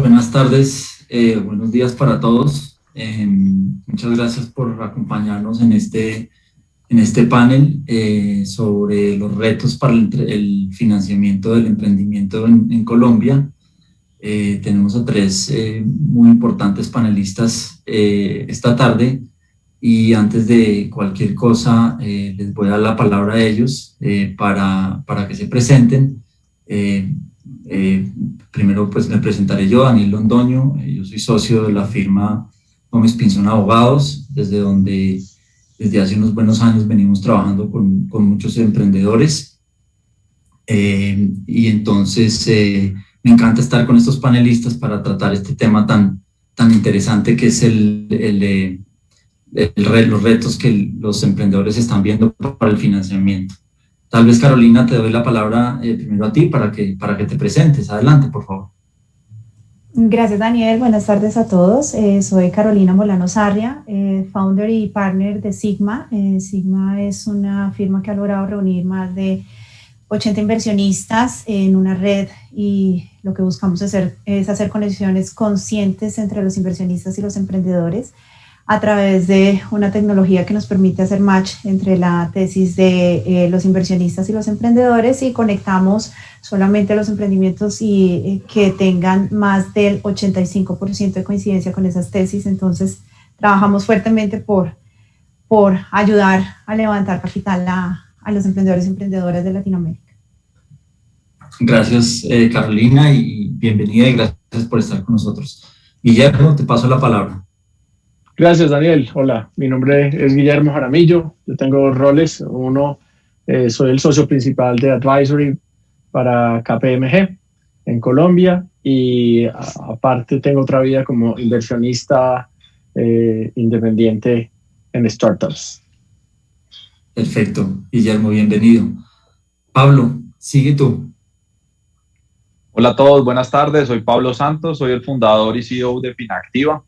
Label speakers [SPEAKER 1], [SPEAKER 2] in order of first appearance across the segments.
[SPEAKER 1] Buenas tardes, buenos días para todos. Muchas gracias por acompañarnos en este panel sobre los retos para el financiamiento del emprendimiento en Colombia. Tenemos a tres muy importantes panelistas esta tarde y antes de cualquier cosa les voy a dar la palabra a ellos para que se presenten. Primero pues me presentaré yo, Daniel Londoño. Yo soy socio de la firma Gómez Pinzón Abogados, desde hace unos buenos años venimos trabajando con muchos emprendedores y entonces me encanta estar con estos panelistas para tratar este tema tan interesante que es los retos que los emprendedores están viendo para el financiamiento. Tal vez, Carolina, te doy la palabra primero a ti para que te presentes. Adelante, por favor.
[SPEAKER 2] Gracias, Daniel. Buenas tardes a todos. Soy Carolina Molano Sarria, founder y partner de Sigma. Sigma es una firma que ha logrado reunir más de 80 inversionistas en una red y lo que buscamos es hacer conexiones conscientes entre los inversionistas y los emprendedores a través de una tecnología que nos permite hacer match entre la tesis de los inversionistas y los emprendedores y conectamos solamente los emprendimientos que tengan más del 85% de coincidencia con esas tesis. Entonces, trabajamos fuertemente por ayudar a levantar capital a los emprendedores y emprendedoras de Latinoamérica.
[SPEAKER 1] Gracias, Carolina, y bienvenida y gracias por estar con nosotros. Guillermo, te paso la palabra.
[SPEAKER 3] Gracias, Daniel. Hola, mi nombre es Guillermo Jaramillo. Yo tengo dos roles. Uno, soy el socio principal de Advisory para KPMG en Colombia y aparte tengo otra vida como inversionista independiente en startups.
[SPEAKER 1] Perfecto, Guillermo, bienvenido. Pablo, sigue tú.
[SPEAKER 4] Hola a todos, buenas tardes. Soy Pablo Santos, soy el fundador y CEO de Finactiva,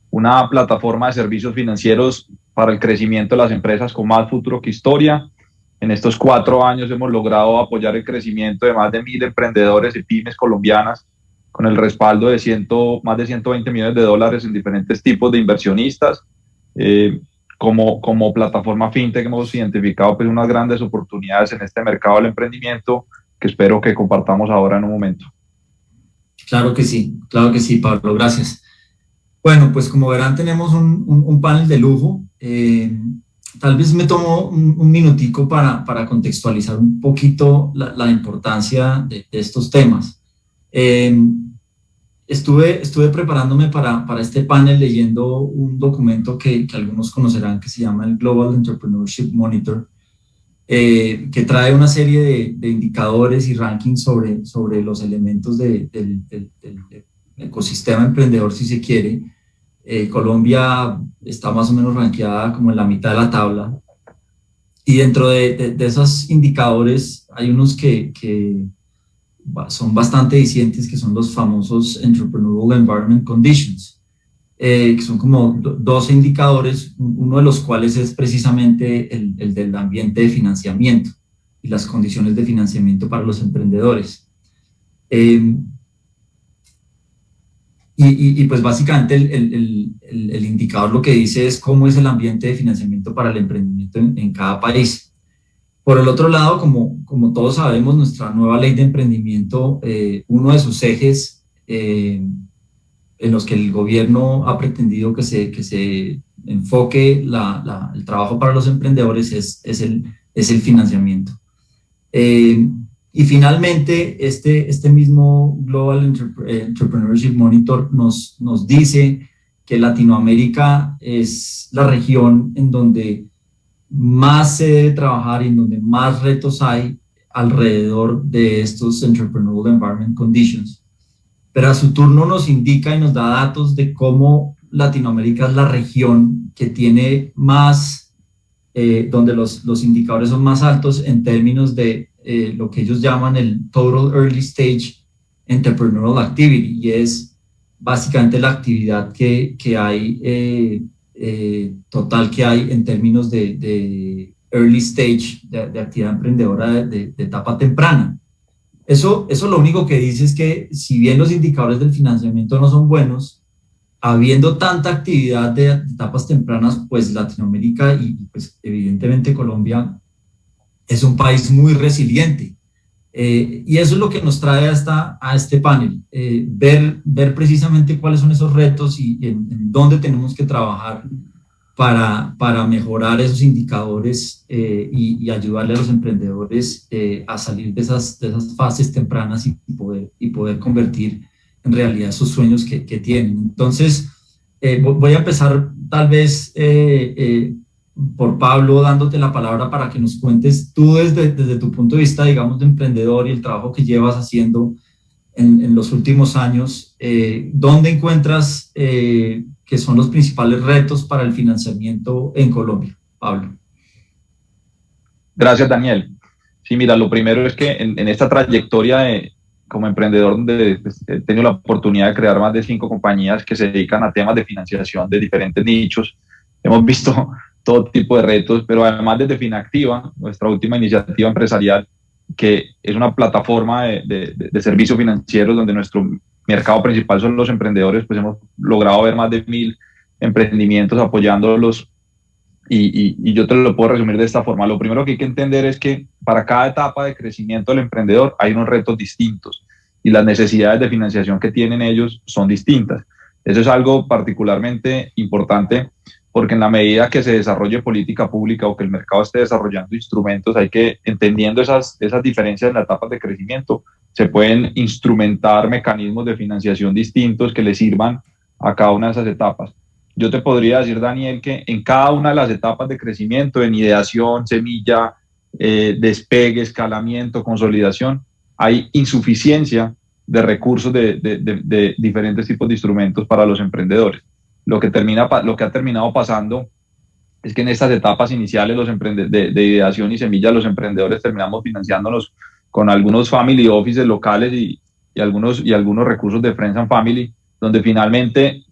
[SPEAKER 4] una plataforma de servicios financieros para el crecimiento de las empresas con más futuro que historia. En estos 4 años hemos logrado apoyar el crecimiento de más de 1,000 emprendedores y pymes colombianas con el respaldo de más de 120 millones de dólares en diferentes tipos de inversionistas. Como plataforma fintech hemos identificado pues unas grandes oportunidades en este mercado del emprendimiento que espero que compartamos ahora en un momento.
[SPEAKER 1] Claro que sí, Pablo, gracias. Bueno, pues como verán tenemos un panel de lujo. Tal vez me tomo un minutico para contextualizar un poquito la importancia de estos temas. Estuve preparándome para este panel leyendo un documento que algunos conocerán que se llama el Global Entrepreneurship Monitor, que trae una serie de indicadores y rankings sobre los elementos del ecosistema emprendedor, si se quiere. Colombia está más o menos rankeada como en la mitad de la tabla y dentro de esos indicadores hay unos que son bastante dicientes, que son los famosos Entrepreneurial Environment Conditions, que son como 12 indicadores, uno de los cuales es precisamente el del ambiente de financiamiento y las condiciones de financiamiento para los emprendedores. Y pues básicamente el indicador lo que dice es cómo es el ambiente de financiamiento para el emprendimiento en cada país. Por el otro lado, como todos sabemos, nuestra nueva ley de emprendimiento, uno de sus ejes en los que el gobierno ha pretendido que se enfoque el trabajo para los emprendedores es el financiamiento. Y finalmente, este mismo Global Entrepreneurship Monitor nos dice que Latinoamérica es la región en donde más se debe trabajar y en donde más retos hay alrededor de estos Entrepreneurial Environment Conditions. Pero a su turno nos indica y nos da datos de cómo Latinoamérica es la región que tiene más, donde los indicadores son más altos en términos de lo que ellos llaman el Total Early Stage Entrepreneurial Activity, y es básicamente la actividad que hay, total que hay en términos de early stage, de actividad emprendedora de etapa temprana. Eso lo único que dice es que si bien los indicadores del financiamiento no son buenos, habiendo tanta actividad de etapas tempranas, pues Latinoamérica y pues evidentemente Colombia es un país muy resiliente. Y eso es lo que nos trae a este panel, ver precisamente cuáles son esos retos y en dónde tenemos que trabajar para mejorar esos indicadores y ayudarle a los emprendedores a salir de esas fases tempranas y poder convertir en realidad esos sueños que tienen. Entonces, voy a empezar tal vez por Pablo, dándote la palabra para que nos cuentes tú desde tu punto de vista, digamos, de emprendedor y el trabajo que llevas haciendo en los últimos años, ¿dónde encuentras que son los principales retos para el financiamiento en Colombia? Pablo.
[SPEAKER 4] Gracias, Daniel. Sí, mira, lo primero es que en esta trayectoria como emprendedor, donde he tenido la oportunidad de crear más de 5 compañías que se dedican a temas de financiación de diferentes nichos, hemos visto todo tipo de retos, pero además desde Finactiva, nuestra última iniciativa empresarial, que es una plataforma de servicios financieros donde nuestro mercado principal son los emprendedores, pues hemos logrado ver más de 1000 emprendimientos apoyándolos y yo te lo puedo resumir de esta forma. Lo primero que hay que entender es que para cada etapa de crecimiento del emprendedor hay unos retos distintos y las necesidades de financiación que tienen ellos son distintas. Eso es algo particularmente importante porque en la medida que se desarrolle política pública o que el mercado esté desarrollando instrumentos, hay que, entendiendo esas diferencias en las etapas de crecimiento, se pueden instrumentar mecanismos de financiación distintos que le sirvan a cada una de esas etapas. Yo te podría decir, Daniel, que en cada una de las etapas de crecimiento, en ideación, semilla, despegue, escalamiento, consolidación, hay insuficiencia de recursos de diferentes tipos de instrumentos para los emprendedores. Lo que ha terminado pasando es que en estas etapas iniciales de ideación y semilla, los emprendedores terminamos financiándonos con algunos family offices locales y algunos recursos de Friends and Family, donde finalmente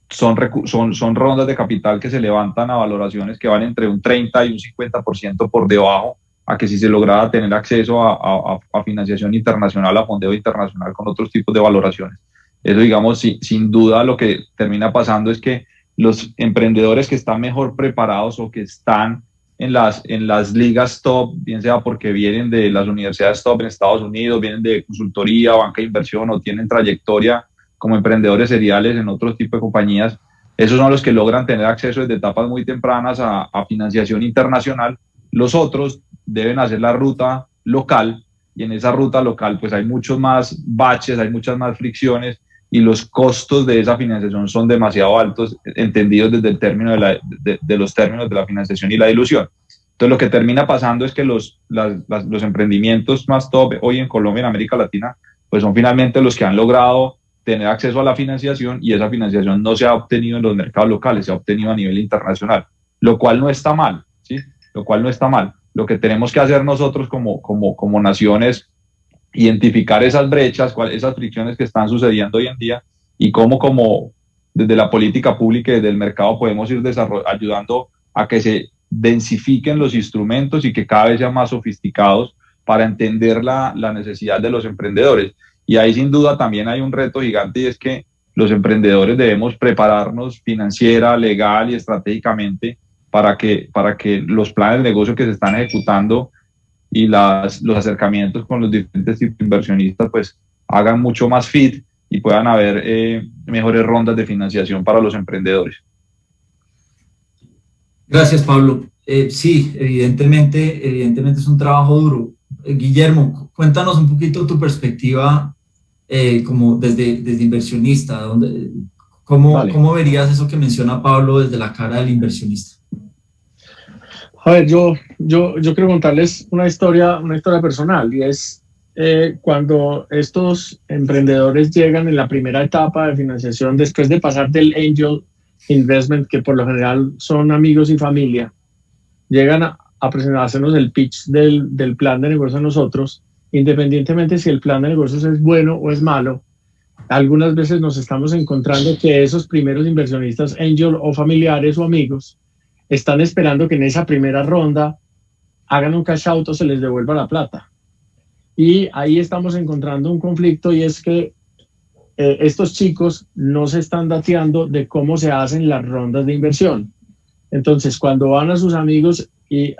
[SPEAKER 4] son rondas de capital que se levantan a valoraciones que van entre un 30 y un 50% por debajo a que si se lograra tener acceso a financiación internacional, a fondeo internacional con otros tipos de valoraciones. Eso, digamos, sin duda lo que termina pasando es que los emprendedores que están mejor preparados o que están en las ligas top, bien sea porque vienen de las universidades top en Estados Unidos, vienen de consultoría, banca de inversión o tienen trayectoria como emprendedores seriales en otros tipos de compañías, esos son los que logran tener acceso desde etapas muy tempranas a financiación internacional. Los otros deben hacer la ruta local y en esa ruta local pues hay muchos más baches, hay muchas más fricciones y los costos de esa financiación son demasiado altos, entendidos desde el término de los términos de la financiación y la dilución. Entonces lo que termina pasando es que los emprendimientos más top hoy en Colombia y en América Latina pues son finalmente los que han logrado tener acceso a la financiación y esa financiación no se ha obtenido en los mercados locales, se ha obtenido a nivel internacional, lo cual no está mal, ¿sí? Lo cual no está mal. Lo que tenemos que hacer nosotros como naciones identificar esas brechas, esas fricciones que están sucediendo hoy en día y cómo como desde la política pública y desde el mercado podemos ir ayudando a que se densifiquen los instrumentos y que cada vez sean más sofisticados para entender la necesidad de los emprendedores. Y ahí sin duda también hay un reto gigante y es que los emprendedores debemos prepararnos financiera, legal y estratégicamente para que los planes de negocio que se están ejecutando y los acercamientos con los diferentes tipos de inversionistas pues hagan mucho más fit y puedan haber mejores rondas de financiación para los emprendedores.
[SPEAKER 1] Gracias, Pablo. Sí, evidentemente es un trabajo duro. Guillermo, cuéntanos un poquito tu perspectiva como desde inversionista. ¿Cómo verías eso que menciona Pablo desde la cara del inversionista?
[SPEAKER 3] A ver, yo quiero contarles una historia personal y es cuando estos emprendedores llegan en la primera etapa de financiación después de pasar del angel investment, que por lo general son amigos y familia, llegan a presentarnos el pitch del plan de negocio a nosotros, independientemente si el plan de negocios es bueno o es malo. Algunas veces nos estamos encontrando que esos primeros inversionistas angel o familiares o amigos están esperando que en esa primera ronda hagan un cash out o se les devuelva la plata. Y ahí estamos encontrando un conflicto, y es que estos chicos no se están dateando de cómo se hacen las rondas de inversión. Entonces, cuando van a sus amigos y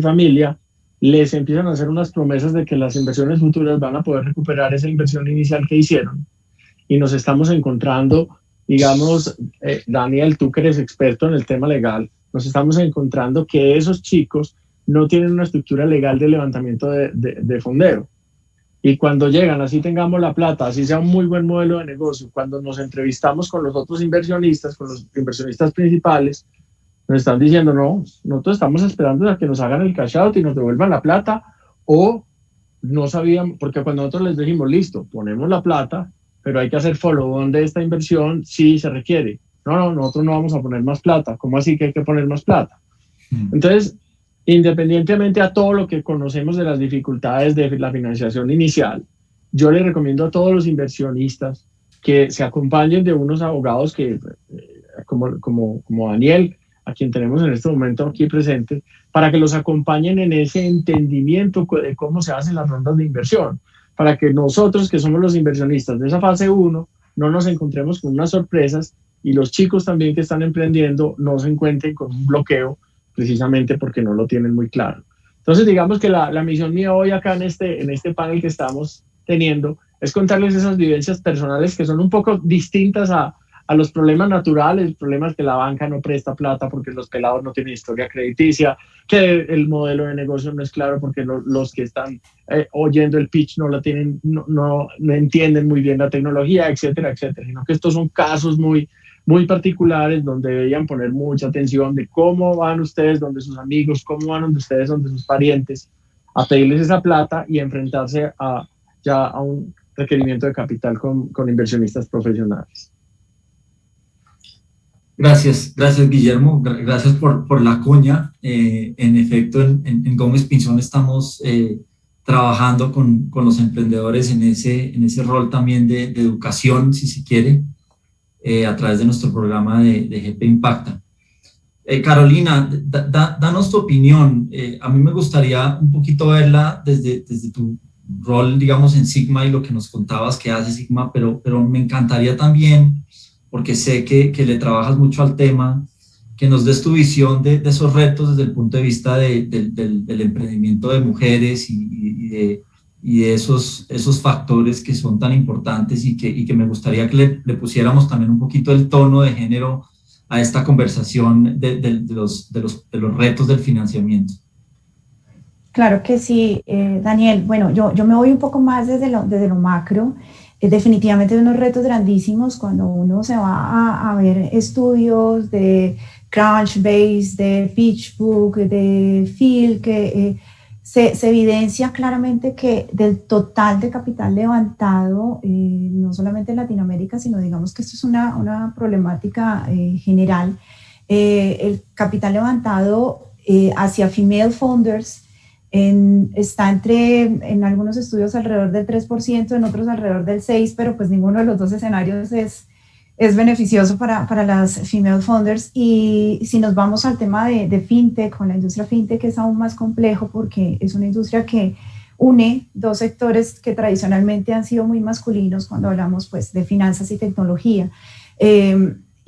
[SPEAKER 3] familia, les empiezan a hacer unas promesas de que las inversiones futuras van a poder recuperar esa inversión inicial que hicieron. Y nos estamos encontrando, digamos, Daniel, tú que eres experto en el tema legal, nos estamos encontrando que esos chicos no tienen una estructura legal de levantamiento de fondeo. Y cuando llegan, así tengamos la plata, así sea un muy buen modelo de negocio, cuando nos entrevistamos con los otros inversionistas, con los inversionistas principales, nos están diciendo, no, nosotros estamos esperando a que nos hagan el cash out y nos devuelvan la plata, o no sabían, porque cuando nosotros les dijimos, listo, ponemos la plata, pero hay que hacer follow-on de esta inversión si se requiere. No, nosotros no vamos a poner más plata. ¿Cómo así que hay que poner más plata? Entonces, independientemente a todo lo que conocemos de las dificultades de la financiación inicial, yo le recomiendo a todos los inversionistas que se acompañen de unos abogados que, como Daniel, a quien tenemos en este momento aquí presente, para que los acompañen en ese entendimiento de cómo se hacen las rondas de inversión, para que nosotros, que somos los inversionistas de esa fase 1, no nos encontremos con unas sorpresas, y los chicos también que están emprendiendo no se encuentren con un bloqueo precisamente porque no lo tienen muy claro. Entonces, digamos que la misión mía hoy acá en este panel que estamos teniendo es contarles esas vivencias personales que son un poco distintas a los problemas naturales, problemas que la banca no presta plata porque los pelados no tienen historia crediticia, que el modelo de negocio no es claro porque los que están oyendo el pitch no entienden muy bien la tecnología, etcétera, etcétera, sino que estos son casos muy particulares donde deberían poner mucha atención de cómo van ustedes donde sus amigos, cómo van donde ustedes donde sus parientes, a pedirles esa plata y enfrentarse a un requerimiento de capital con inversionistas profesionales.
[SPEAKER 1] Gracias, Guillermo, gracias por la cuña. En efecto, en Gómez Pinzón estamos trabajando con los emprendedores en ese rol también de educación, si se quiere, a través de nuestro programa de GP Impacta. Carolina, danos tu opinión. A mí me gustaría un poquito verla desde tu rol, digamos, en Sigma y lo que nos contabas que hace Sigma, pero me encantaría también, porque sé que le trabajas mucho al tema, que nos des tu visión de esos retos desde el punto de vista del emprendimiento de mujeres y de esos factores que son tan importantes y que me gustaría que le pusiéramos también un poquito el tono de género a esta conversación de los retos del financiamiento.
[SPEAKER 2] Claro que sí, Daniel. Bueno, yo me voy un poco más desde lo macro. Definitivamente hay unos retos grandísimos cuando uno se va a ver estudios de Crunchbase, de PitchBook, de Phil, que se evidencia claramente que del total de capital levantado, no solamente en Latinoamérica, sino digamos que esto es una problemática general, el capital levantado hacia female founders está en algunos estudios alrededor del 3%, en otros alrededor del 6%, pero pues ninguno de los dos escenarios es beneficioso para las female founders. Y si nos vamos al tema de fintech, con la industria fintech, es aún más complejo porque es una industria que une dos sectores que tradicionalmente han sido muy masculinos cuando hablamos pues de finanzas y tecnología.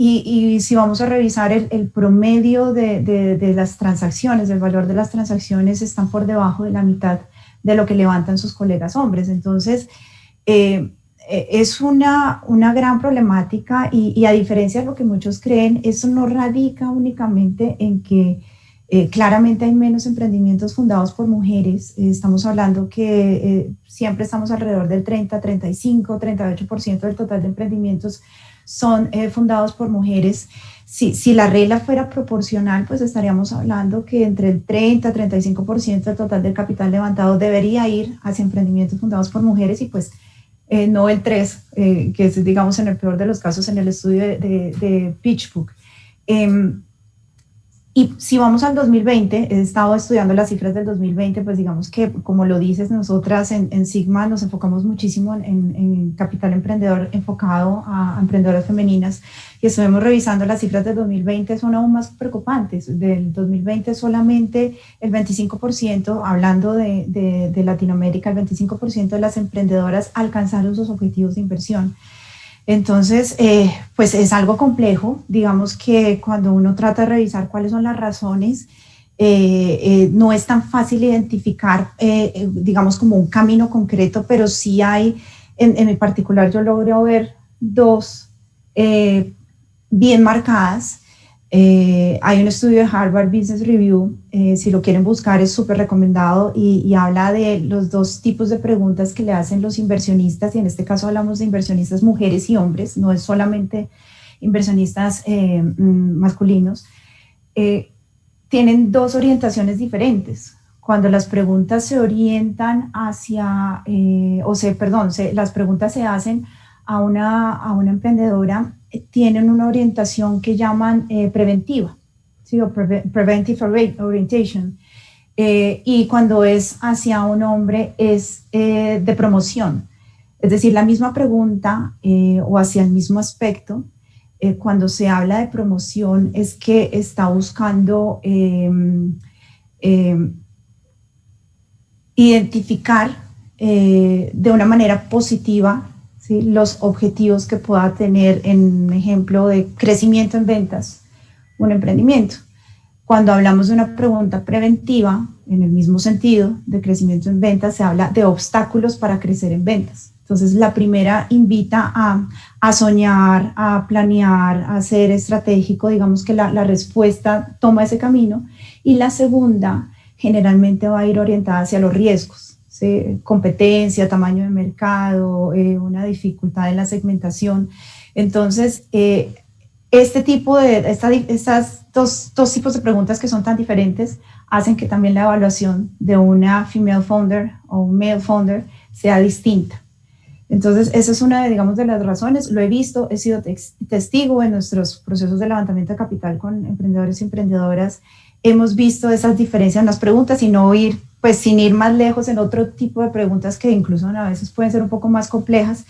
[SPEAKER 2] Y si vamos a revisar el promedio de las transacciones, el valor de las transacciones están por debajo de la mitad de lo que levantan sus colegas hombres. Entonces, es una gran problemática y a diferencia de lo que muchos creen, eso no radica únicamente en que claramente hay menos emprendimientos fundados por mujeres. Estamos hablando que siempre estamos alrededor del 30, 35, 38% del total de emprendimientos son fundados por mujeres. Si la regla fuera proporcional, pues estaríamos hablando que entre el 30 y 35% del total del capital levantado debería ir hacia emprendimientos fundados por mujeres y pues no el 3%, que es, digamos, en el peor de los casos en el estudio de PitchBook. Y si vamos al 2020, he estado estudiando las cifras del 2020, pues digamos que, como lo dices, nosotras en Sigma nos enfocamos muchísimo en capital emprendedor enfocado a emprendedoras femeninas, y estuvimos revisando las cifras del 2020, son aún más preocupantes. Del 2020 solamente el 25%, hablando de Latinoamérica, el 25% de las emprendedoras alcanzaron sus objetivos de inversión. Entonces, pues es algo complejo. Digamos que cuando uno trata de revisar cuáles son las razones, no es tan fácil identificar, digamos, como un camino concreto, pero sí hay, en mi particular, yo logro ver dos bien marcadas. Hay un estudio de Harvard Business Review, si lo quieren buscar es súper recomendado, y habla de los dos tipos de preguntas que le hacen los inversionistas, y en este caso hablamos de inversionistas mujeres y hombres, no es solamente inversionistas masculinos. Tienen dos orientaciones diferentes. Cuando las preguntas se orientan hacia, las preguntas se hacen a una emprendedora, tienen una orientación que llaman preventiva, ¿sí? O preventive orientation. Y cuando es hacia un hombre es de promoción. Es decir, la misma pregunta o hacia el mismo aspecto, cuando se habla de promoción es que está buscando identificar de una manera positiva, ¿sí?, los objetivos que pueda tener, en un ejemplo de crecimiento en ventas, un emprendimiento. Cuando hablamos de una pregunta preventiva, en el mismo sentido de crecimiento en ventas, se habla de obstáculos para crecer en ventas. Entonces, la primera invita a soñar, a planear, a ser estratégico, digamos que la respuesta toma ese camino, y la segunda generalmente va a ir orientada hacia los riesgos, ¿sí? Competencia, tamaño de mercado, una dificultad en la segmentación. Entonces, estas dos tipos de preguntas que son tan diferentes hacen que también la evaluación de una female founder o un male founder sea distinta. Entonces, esa es una de las razones. Lo he visto, he sido testigo en nuestros procesos de levantamiento de capital con emprendedores y emprendedoras. Hemos visto esas diferencias en las preguntas, y no ir, pues sin ir más lejos, en otro tipo de preguntas que incluso a veces pueden ser un poco más complejas,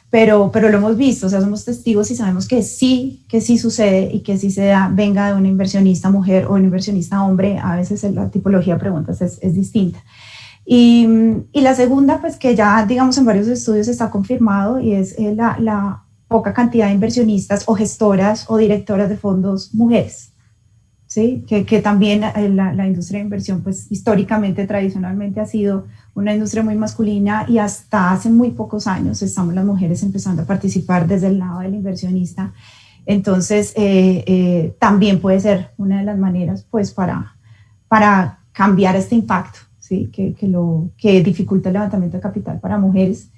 [SPEAKER 2] pero lo hemos visto, o sea, somos testigos y sabemos que sí sucede, y que sí se da, venga de una inversionista mujer o un inversionista hombre. A veces la tipología de preguntas es distinta. Y la segunda, pues que ya digamos en varios estudios está confirmado, y es la poca cantidad de inversionistas o gestoras o directoras de fondos mujeres, ¿sí? Que también la industria de inversión, pues históricamente, tradicionalmente ha sido una industria muy masculina, y hasta hace muy pocos años estamos las mujeres empezando a participar desde el lado del inversionista. Entonces, también puede ser una de las maneras, pues, para cambiar este impacto, ¿sí? Que dificulta el levantamiento de capital para mujeres,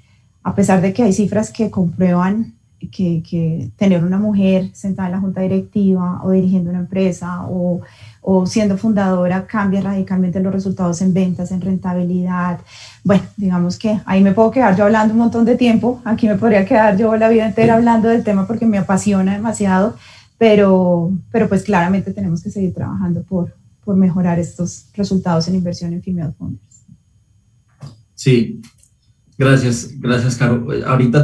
[SPEAKER 2] a pesar de que hay cifras que comprueban que tener una mujer sentada en la junta directiva o dirigiendo una empresa o siendo fundadora cambia radicalmente los resultados en ventas, en rentabilidad. Bueno, digamos que ahí me puedo quedar yo hablando un montón de tiempo. Aquí me podría quedar yo la vida entera hablando del tema porque me apasiona demasiado, pero pues claramente tenemos que seguir trabajando por mejorar estos resultados en inversión en female founders.
[SPEAKER 1] Sí. Gracias, Caro. Ahorita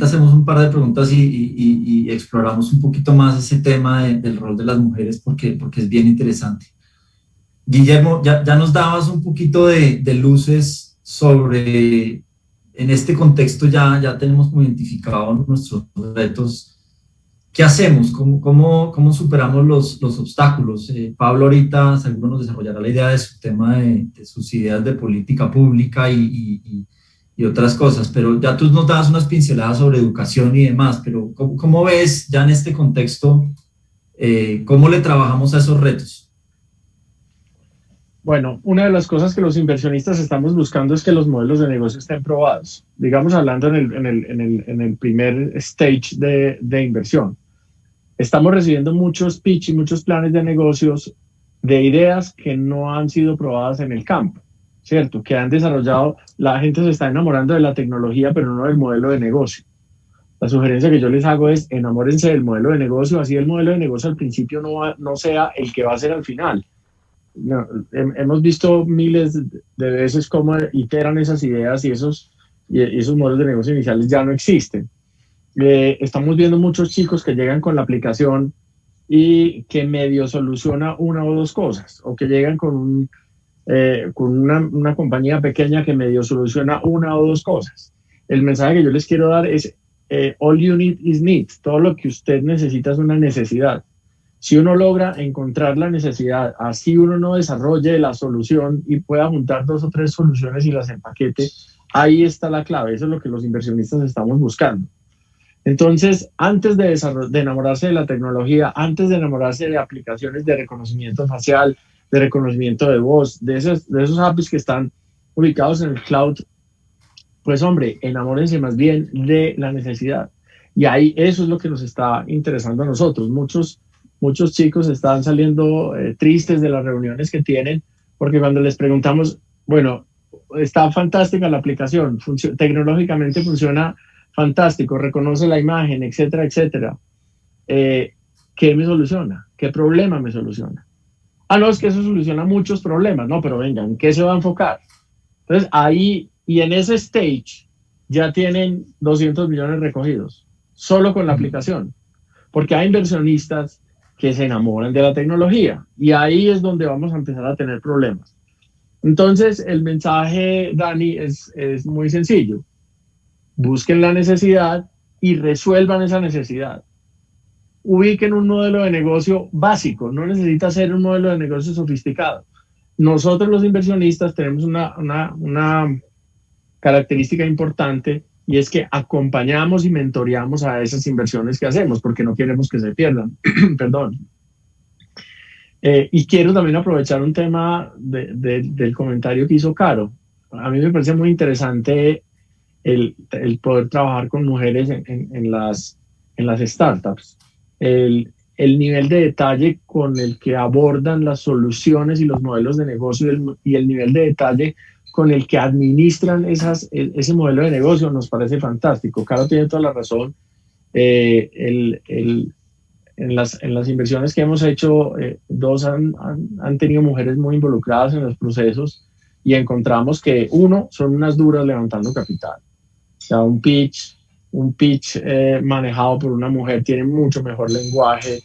[SPEAKER 1] hacemos un par de preguntas y exploramos un poquito más ese tema del rol de las mujeres porque es bien interesante. Guillermo, ya nos dabas un poquito de luces sobre, en este contexto ya tenemos como identificados nuestros retos. ¿Qué hacemos? ¿Cómo superamos los obstáculos? Pablo ahorita seguro nos desarrollará la idea de su tema de sus ideas de política pública y otras cosas, pero ya tú nos das unas pinceladas sobre educación y demás, pero ¿cómo ves ya en este contexto, cómo le trabajamos a esos retos?
[SPEAKER 3] Bueno, una de las cosas que los inversionistas estamos buscando es que los modelos de negocio estén probados, digamos hablando en el primer stage de inversión. Estamos recibiendo muchos pitch y muchos planes de negocios de ideas que no han sido probadas en el campo, ¿cierto? Que han desarrollado, la gente se está enamorando de la tecnología, pero no del modelo de negocio. La sugerencia que yo les hago es enamórense del modelo de negocio, así el modelo de negocio al principio no sea el que va a ser al final. No, hemos visto miles de veces cómo iteran esas ideas y esos modelos de negocio iniciales ya no existen. Estamos viendo muchos chicos que llegan con la aplicación y que medio soluciona una o dos cosas, o que llegan con una compañía pequeña que medio soluciona una o dos cosas. El mensaje que yo les quiero dar es all you need is need. Todo lo que usted necesita es una necesidad. Si uno logra encontrar la necesidad, así uno no desarrolle la solución y pueda juntar 2 o 3 soluciones y las empaquete, ahí está la clave. Eso es lo que los inversionistas estamos buscando. Entonces, antes de enamorarse de la tecnología, antes de enamorarse de aplicaciones de reconocimiento facial, de reconocimiento de voz, de esos apps que están ubicados en el cloud, pues hombre, enamórense más bien de la necesidad. Y ahí eso es lo que nos está interesando a nosotros. Muchos chicos están saliendo tristes de las reuniones que tienen, porque cuando les preguntamos, bueno, está fantástica la aplicación, tecnológicamente funciona fantástico, reconoce la imagen, etcétera, etcétera. ¿Qué me soluciona? ¿Qué problema me soluciona? No, es que eso soluciona muchos problemas. No, pero venga, ¿en qué se va a enfocar? Entonces, ahí y en ese stage ya tienen 200 millones recogidos, solo con la aplicación, porque hay inversionistas que se enamoran de la tecnología y ahí es donde vamos a empezar a tener problemas. Entonces, el mensaje, Dani, es muy sencillo. Busquen la necesidad y resuelvan esa necesidad. Ubiquen un modelo de negocio básico, no necesita ser un modelo de negocio sofisticado. Nosotros los inversionistas tenemos una característica importante y es que acompañamos y mentoreamos a esas inversiones que hacemos porque no queremos que se pierdan. Perdón. Y quiero también aprovechar un tema del comentario que hizo Caro. A mí me parece muy interesante el poder trabajar con mujeres en las startups. El nivel de detalle con el que abordan las soluciones y los modelos de negocio y el nivel de detalle con el que administran ese modelo de negocio nos parece fantástico. Caro tiene toda la razón. En las inversiones que hemos hecho, 2 han tenido mujeres muy involucradas en los procesos y encontramos que, 1, son unas duras levantando capital. O sea, un pitch manejado por una mujer tiene mucho mejor lenguaje,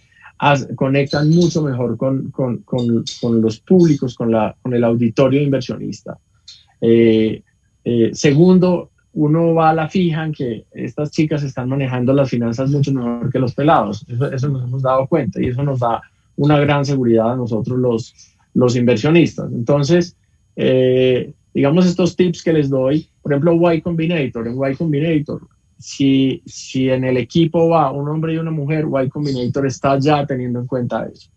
[SPEAKER 3] conectan mucho mejor con los públicos, con el auditorio inversionista. Segundo, uno va a la fija en que estas chicas están manejando las finanzas mucho mejor que los pelados. Eso nos hemos dado cuenta y eso nos da una gran seguridad a nosotros los inversionistas. Entonces, digamos estos tips que les doy, por ejemplo, Y Combinator. En Y Combinator, si en el equipo va un hombre y una mujer, Y Combinator está ya teniendo en cuenta eso.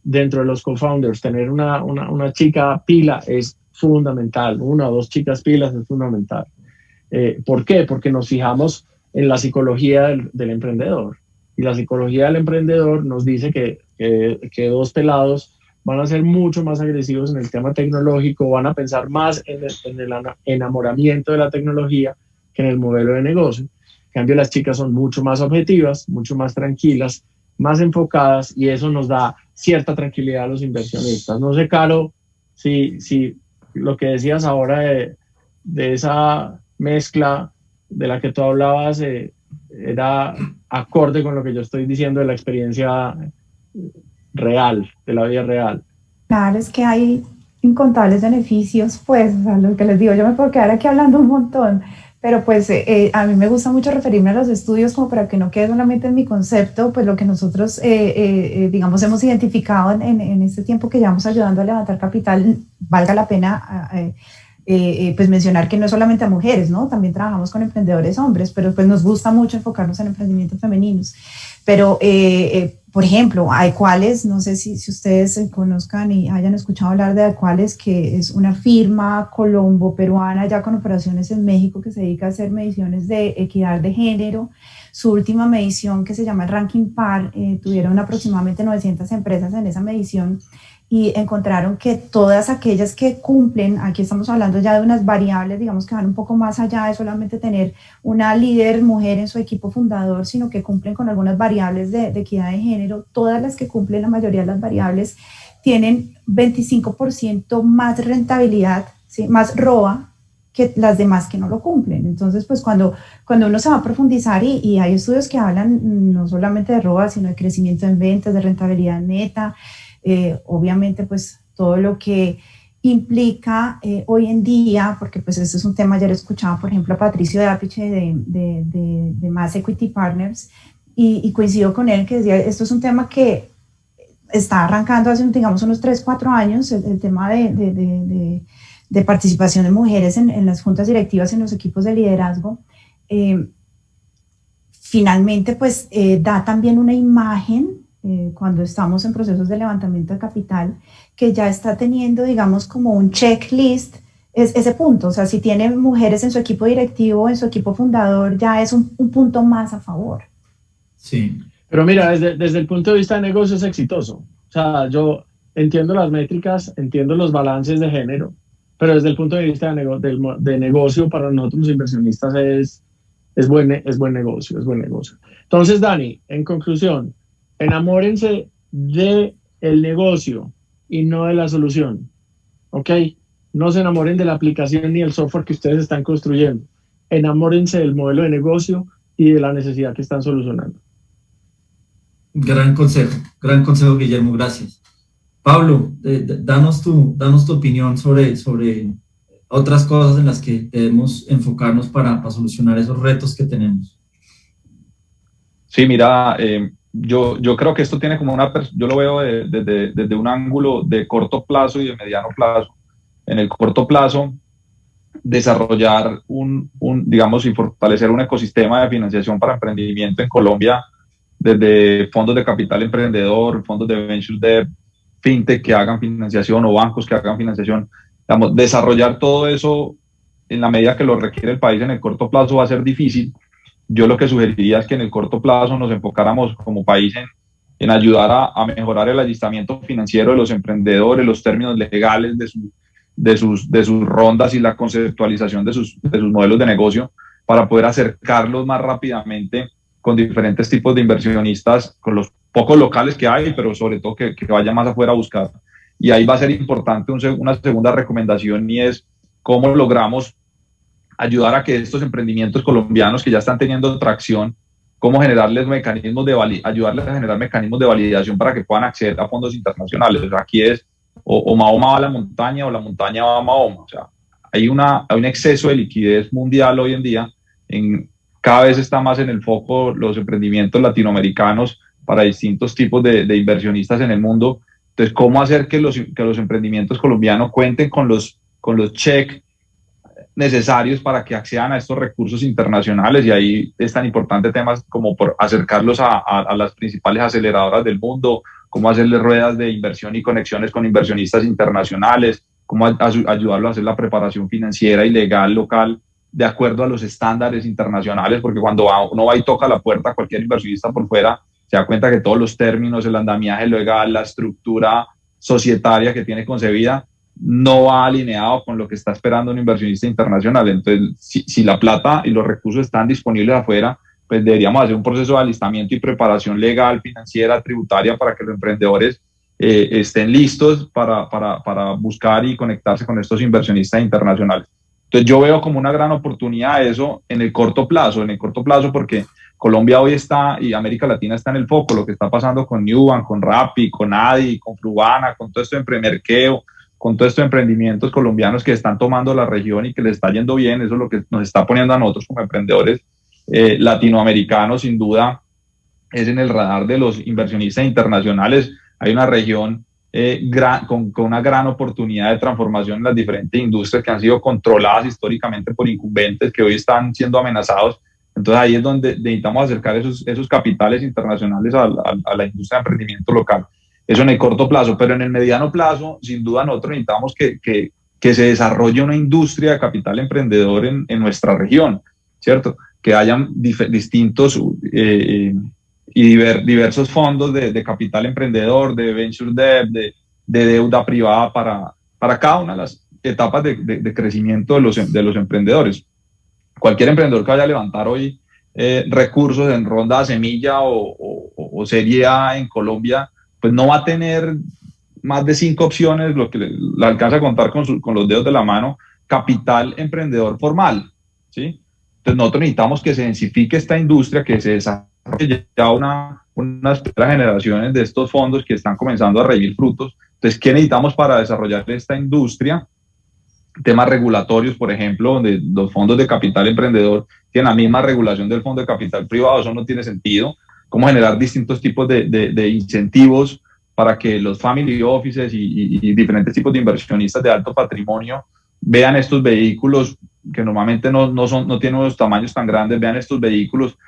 [SPEAKER 3] Dentro de los co-founders, tener una chica pila es fundamental, 1 o 2 chicas pilas es fundamental. ¿Por qué? Porque nos fijamos en la psicología del emprendedor y la psicología del emprendedor nos dice que 2 pelados van a ser mucho más agresivos en el tema tecnológico, van a pensar más en el enamoramiento de la tecnología que en el modelo de negocio. En cambio, las chicas son mucho más objetivas, mucho más tranquilas, más enfocadas y eso nos da cierta tranquilidad a los inversionistas. No sé, Caro, si lo que decías ahora de esa mezcla de la que tú hablabas era acorde con lo que yo estoy diciendo de la experiencia real, de la vida real.
[SPEAKER 2] Claro, es que hay incontables beneficios, pues, a lo que les digo, yo me puedo quedar aquí hablando un montón, pero pues a mí me gusta mucho referirme a los estudios como para que no quede solamente en mi concepto, pues lo que nosotros, digamos, hemos identificado en este tiempo que llevamos ayudando a levantar capital, valga la pena pues mencionar que no es solamente a mujeres, ¿no? También trabajamos con emprendedores hombres, pero pues nos gusta mucho enfocarnos en emprendimientos femeninos. Pero, por ejemplo, Aequales, no sé si ustedes conozcan y hayan escuchado hablar de Aequales, que es una firma colombo-peruana ya con operaciones en México que se dedica a hacer mediciones de equidad de género. Su última medición, que se llama el Ranking PAR, tuvieron aproximadamente 900 empresas en esa medición y encontraron que todas aquellas que cumplen, aquí estamos hablando ya de unas variables, digamos que van un poco más allá de solamente tener una líder mujer en su equipo fundador, sino que cumplen con algunas variables de equidad de género. Todas las que cumplen la mayoría de las variables tienen 25% más rentabilidad, ¿sí? Más ROA que las demás que no lo cumplen. Entonces, pues cuando uno se va a profundizar y hay estudios que hablan no solamente de ROA, sino de crecimiento en ventas, de rentabilidad neta, obviamente pues todo lo que implica hoy en día, porque pues este es un tema, ya lo escuchaba por ejemplo a Patricio de Apiche de Mass Equity Partners, y coincido con él que decía, esto es un tema que está arrancando hace, digamos, unos 3, 4 años, el tema de participación de mujeres en las juntas directivas, en los equipos de liderazgo. Finalmente, pues da también una imagen cuando estamos en procesos de levantamiento de capital, que ya está teniendo, digamos, como un checklist, es ese punto. O sea, si tiene mujeres en su equipo directivo, en su equipo fundador, ya es un punto más a favor.
[SPEAKER 1] Sí.
[SPEAKER 3] Pero mira, desde el punto de vista de negocio es exitoso. O sea, yo entiendo las métricas, entiendo los balances de género, pero desde el punto de vista de negocio, para nosotros los inversionistas es buen negocio, es buen negocio. Entonces, Dani, en conclusión, enamórense del negocio y no de la solución, ¿ok? No se enamoren de la aplicación ni del software que ustedes están construyendo. Enamórense del modelo de negocio y de la necesidad que están solucionando.
[SPEAKER 1] Gran consejo, Guillermo, gracias. Pablo, danos tu opinión sobre otras cosas en las que debemos enfocarnos para solucionar esos retos que tenemos.
[SPEAKER 4] Sí, mira, yo creo que esto tiene como yo lo veo desde un ángulo de corto plazo y de mediano plazo. En el corto plazo, desarrollar digamos, y fortalecer un ecosistema de financiación para emprendimiento en Colombia, desde fondos de capital emprendedor, fondos de venture debt, fintech que hagan financiación o bancos que hagan financiación. Digamos, desarrollar todo eso en la medida que lo requiere el país en el corto plazo va a ser difícil. Yo lo que sugeriría es que en el corto plazo nos enfocáramos como país en ayudar a mejorar el adiestramiento financiero de los emprendedores, los términos legales de sus rondas y la conceptualización de sus modelos de negocio, para poder acercarlos más rápidamente con diferentes tipos de inversionistas, con los pocos locales que hay, pero sobre todo que vayan más afuera a buscar. Y ahí va a ser importante una segunda recomendación, y es cómo logramos ayudar a que estos emprendimientos colombianos que ya están teniendo tracción, cómo generarles ayudarles a generar mecanismos de validación para que puedan acceder a fondos internacionales. O sea, aquí es o Mahoma va a la montaña o la montaña va a Mahoma. O sea, hay un exceso de liquidez mundial hoy en día. Cada vez está más en el foco los emprendimientos latinoamericanos para distintos tipos de inversionistas en el mundo. Entonces, ¿cómo hacer que los emprendimientos colombianos cuenten con los check necesarios para que accedan a estos recursos internacionales? Y ahí es tan importante temas como por acercarlos a las principales aceleradoras del mundo, cómo hacerles ruedas de inversión y conexiones con inversionistas internacionales, cómo ayudarlos a hacer la preparación financiera y legal local de acuerdo a los estándares internacionales, porque cuando uno va y toca la puerta a cualquier inversionista por fuera, se da cuenta que todos los términos, el andamiaje legal, la estructura societaria que tiene concebida, no va alineado con lo que está esperando un inversionista internacional. Entonces, si la plata y los recursos están disponibles afuera, pues deberíamos hacer un proceso de alistamiento y preparación legal, financiera, tributaria, para que los emprendedores estén listos para buscar y conectarse con estos inversionistas internacionales. Entonces, yo veo como una gran oportunidad eso en el corto plazo, porque Colombia hoy está, y América Latina está en el foco, lo que está pasando con Nubank, con Rappi, con Adi, con Frubana, con todo esto de Empremerkeo, con todos estos emprendimientos colombianos que están tomando la región y que les está yendo bien. Eso es lo que nos está poniendo a nosotros como emprendedores latinoamericanos, sin duda, es en el radar de los inversionistas internacionales. Hay una región con una gran oportunidad de transformación en las diferentes industrias que han sido controladas históricamente por incumbentes que hoy están siendo amenazados. Entonces ahí es donde necesitamos acercar esos capitales internacionales a la industria de emprendimiento local. Eso en el corto plazo, pero en el mediano plazo, sin duda, nosotros necesitamos que se desarrolle una industria de capital emprendedor en nuestra región, ¿cierto? Que hayan distintos y diversos fondos de capital emprendedor, de venture debt, de deuda privada para cada una de las etapas de crecimiento de los emprendedores. Cualquier emprendedor que vaya a levantar hoy recursos en ronda semilla o serie A en Colombia, pues no va a tener más de 5 opciones, lo que le alcanza a contar con los dedos de la mano, capital emprendedor formal, ¿sí? Entonces nosotros necesitamos que se densifique esta industria, que se desarrolle ya unas primeras generaciones de estos fondos que están comenzando a rendir frutos. Entonces, ¿qué necesitamos para desarrollar esta industria? Temas regulatorios, por ejemplo, donde los fondos de capital emprendedor tienen la misma regulación del fondo de capital privado, eso no tiene sentido. Cómo generar distintos tipos de incentivos para que los family offices y diferentes tipos de inversionistas de alto patrimonio vean estos vehículos que normalmente no tienen unos tamaños tan grandes, vean estos vehículos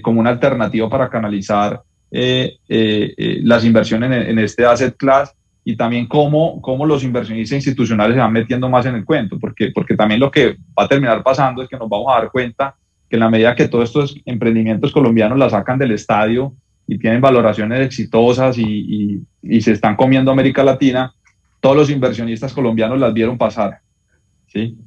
[SPEAKER 4] como una alternativa para canalizar las inversiones en este asset class, y también cómo los inversionistas institucionales se van metiendo más en el cuento, porque también lo que va a terminar pasando es que nos vamos a dar cuenta que en la medida que todos estos emprendimientos colombianos la sacan del estadio y tienen valoraciones exitosas y se están comiendo América Latina, todos los inversionistas colombianos las vieron pasar, ¿sí?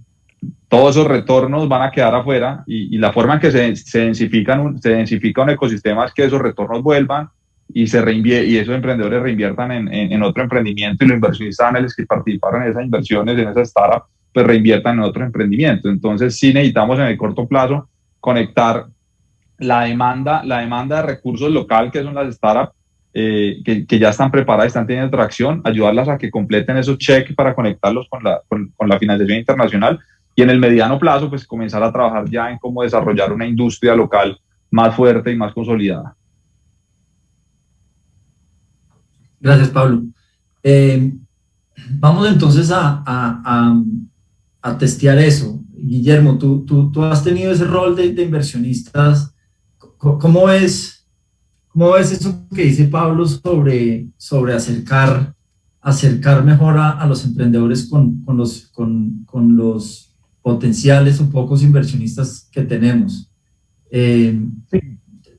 [SPEAKER 4] Todos esos retornos van a quedar afuera, y la forma en que se densifica un ecosistema es que esos retornos vuelvan y esos emprendedores reinviertan en otro emprendimiento, y los inversionistas ángeles que participaron en esas inversiones, en esa startup, pues reinviertan en otro emprendimiento. Entonces sí necesitamos en el corto plazo conectar la demanda de recursos local, que son las startups, que ya están preparadas, están teniendo tracción, ayudarlas a que completen esos cheques para conectarlos con la financiación internacional, y en el mediano plazo pues comenzar a trabajar ya en cómo desarrollar una industria local más fuerte y más consolidada.
[SPEAKER 1] Gracias, Pablo. Vamos entonces a testear eso. Guillermo, tú has tenido ese rol de inversionistas. ¿Cómo ves eso que dice Pablo sobre acercar mejor a los emprendedores con los potenciales o pocos inversionistas que tenemos?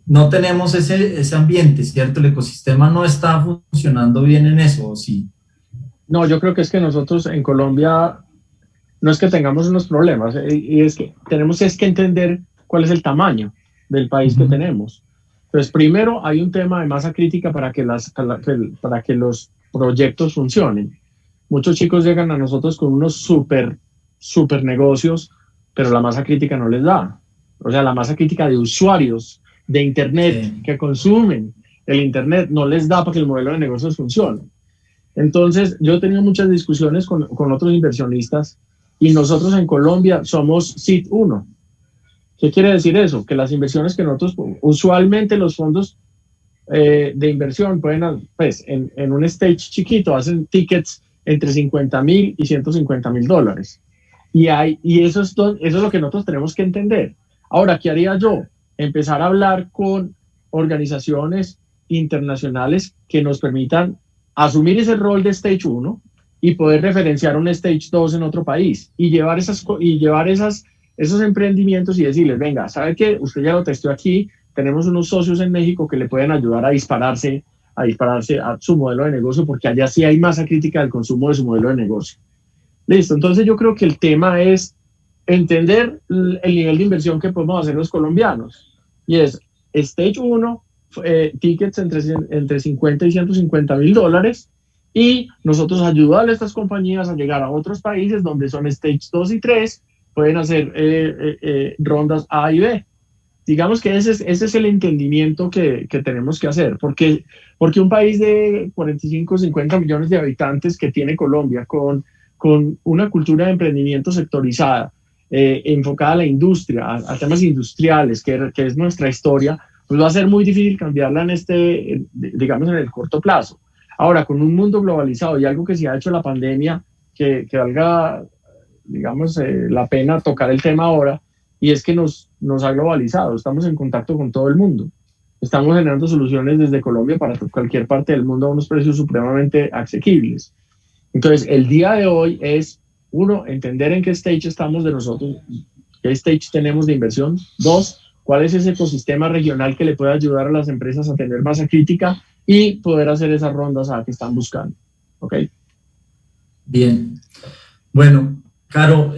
[SPEAKER 1] No tenemos ese ambiente, ¿cierto? El ecosistema no está funcionando bien en eso, ¿o sí?
[SPEAKER 3] No, yo creo que es que nosotros en Colombia no es que tengamos unos problemas, y es que tenemos que entender cuál es el tamaño del país que tenemos. Entonces, primero hay un tema de masa crítica para que los proyectos funcionen. Muchos chicos llegan a nosotros con unos super negocios, pero la masa crítica no les da. O sea, la masa crítica de usuarios de Internet que consumen el Internet no les da para que el modelo de negocios funcione. Entonces, yo he tenido muchas discusiones con otros inversionistas, y nosotros en Colombia somos Seed 1. ¿Qué quiere decir eso? Que las inversiones que nosotros, usualmente los fondos de inversión pueden, pues, en un stage chiquito, hacen tickets entre $50,000 y $150,000. Y eso es lo que nosotros tenemos que entender. Ahora, ¿qué haría yo? Empezar a hablar con organizaciones internacionales que nos permitan asumir ese rol de Stage 1 y poder referenciar un Stage 2 en otro país, y llevar esos emprendimientos y decirles, venga, ¿sabe qué? Usted ya lo testeó aquí, tenemos unos socios en México que le pueden ayudar a dispararse a su modelo de negocio, porque allá sí hay masa crítica del consumo de su modelo de negocio. Listo, entonces yo creo que el tema es entender el nivel de inversión que podemos hacer los colombianos, y es Stage 1, tickets entre 50 y $150,000, y nosotros ayudarle a estas compañías a llegar a otros países donde son Stage 2 y 3, pueden hacer rondas A y B. Digamos que ese es el entendimiento que tenemos que hacer, porque un país de 45 o 50 millones de habitantes que tiene Colombia, con una cultura de emprendimiento sectorizada, enfocada a la industria, a temas industriales, que es nuestra historia, pues va a ser muy difícil cambiarla digamos, en el corto plazo. Ahora, con un mundo globalizado y algo que se ha hecho la pandemia, que valga, digamos, la pena tocar el tema ahora, y es que nos ha globalizado, estamos en contacto con todo el mundo, estamos generando soluciones desde Colombia para cualquier parte del mundo a unos precios supremamente asequibles. Entonces, el día de hoy es, uno, entender en qué stage estamos de nosotros, qué stage tenemos de inversión. Dos, cuál es ese ecosistema regional que le puede ayudar a las empresas a tener masa crítica y poder hacer esas rondas a que están buscando. ¿ok?
[SPEAKER 1] Bien. Bueno, Caro,